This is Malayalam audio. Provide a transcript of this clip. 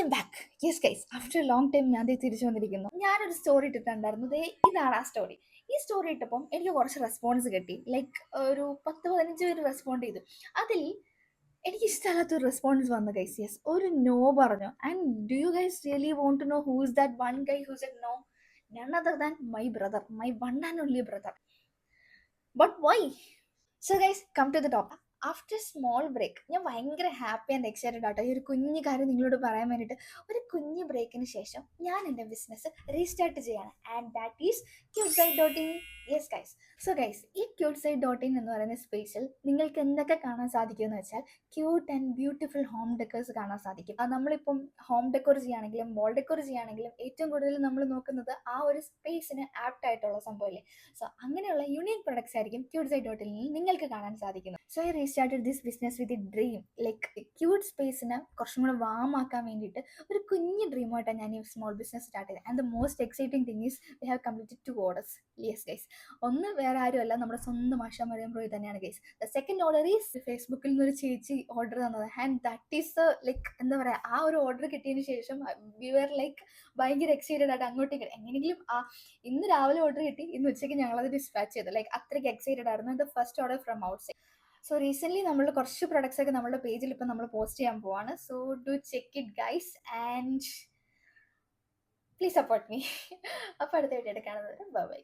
M back. Yes guys, after long time ഞാൻ ദേ തിരിച്ചു വന്നിരിക്കുന്നു. ഞാനൊരു സ്റ്റോറി ഇട്ടിട്ടുണ്ടായിരുന്നു. ദേ ഇതാണ് ആ സ്റ്റോറി. ഈ സ്റ്റോറി ഇട്ടപ്പം എനിക്ക് കുറച്ച് റെസ്പോൺസ് കിട്ടി. ലൈക്ക് ഒരു 10-15 പേര് റെസ്പോണ്ട് ചെയ്തു. അതിൽ എനിക്ക് ഇഷ്ടമല്ലാത്തൊരു റെസ്പോൺസ് വന്നു ഗൈസ്. യെസ്, ഒരു നോ പറഞ്ഞു. And do you guys really want to know who is that one guy who said no? None other than my brother, my one and only brother. But why? So guys, come to the topic. After small break, ഞാൻ ഭയങ്കര ഹാപ്പി ആൻഡ് എക്സൈറ്റഡ് ആട്ടോ ഈ ഒരു കുഞ്ഞു കാര്യം നിങ്ങളോട് പറയാൻ വേണ്ടിയിട്ട്. ഒരു കുഞ്ഞു ബ്രേക്കിന് ശേഷം ഞാൻ എൻ്റെ ബിസിനസ് റീസ്റ്റാർട്ട് ചെയ്യാണ്. And that is cutesite.in. Yes guys. So guys, ഈ cutesite.in എന്ന് പറയുന്ന സ്പേസിൽ നിങ്ങൾക്ക് എന്തൊക്കെ കാണാൻ സാധിക്കുമെന്ന് വെച്ചാൽ cute and beautiful home decors കാണാൻ സാധിക്കും. അത് നമ്മളിപ്പം ഹോം ഡെക്കോർ ചെയ്യുകയാണെങ്കിലും വാൾ ഡെക്കോർ ചെയ്യുകയാണെങ്കിലും ഏറ്റവും കൂടുതൽ നമ്മൾ നോക്കുന്നത് ആ ഒരു സ്പേസിന് ആപ്റ്റ് ആയിട്ടുള്ള സംഭവമല്ലേ. സോ അങ്ങനെയുള്ള യൂണിക് പ്രൊഡക്ട്സ് ആയിരിക്കും cutesite.in നിങ്ങൾക്ക് കാണാൻ സാധിക്കുന്നത്. So I restarted this business with a dream. Like cute സ്പേസിനെ കുറച്ചും കൂടെ വാമാക്കാൻ വേണ്ടിയിട്ട് ഒരു കുഞ്ഞു ഡ്രീമായിട്ടാണ് ഞാൻ ഈ സ്മോൾ ബിസിനസ് സ്റ്റാർട്ട് ചെയ്തത്. And the most exciting thing is we have completed 2 orders. Yes guys, ഒന്ന് വേറെ ആരുമല്ല, നമ്മുടെ സ്വന്തം ആശാ മറിയം റോയ് തന്നെയാണ് guys. The second order is ഫേസ്ബുക്കിൽ നിന്നൊരു ചേച്ചി ഓർഡർ തന്നത്. ആൻഡ് ദാറ്റ് ഈസ് ലൈക്ക് എന്താ പറയുക, ആ ഒരു ഓർഡർ കിട്ടിയതിന് ശേഷം വി വെർ ലൈക്ക് ഭയങ്കര എക്സൈറ്റഡ് ആയിട്ട് അങ്ങോട്ടേക്ക് എങ്ങനെയെങ്കിലും ഇന്ന് രാവിലെ ഓർഡർ കിട്ടി, ഇന്ന് ഉച്ചയ്ക്ക് ഞങ്ങളത് ഡിസ്പാച്ച് ചെയ്തു. ലൈക്ക് അത്രയ്ക്ക് എക്സൈറ്റഡ് ആയിരുന്നു. The first order from out side. So recently നമ്മൾ കുറച്ച് പ്രൊഡക്ട്സ് ഒക്കെ നമ്മുടെ പേജിൽ ഇപ്പം നമ്മൾ പോസ്റ്റ് ചെയ്യാൻ പോവാണ്. So do check it guys and please support me. അപ്പോൾ അടുത്ത വീഡിയോ കാണുന്നത് ബൈ ബൈ.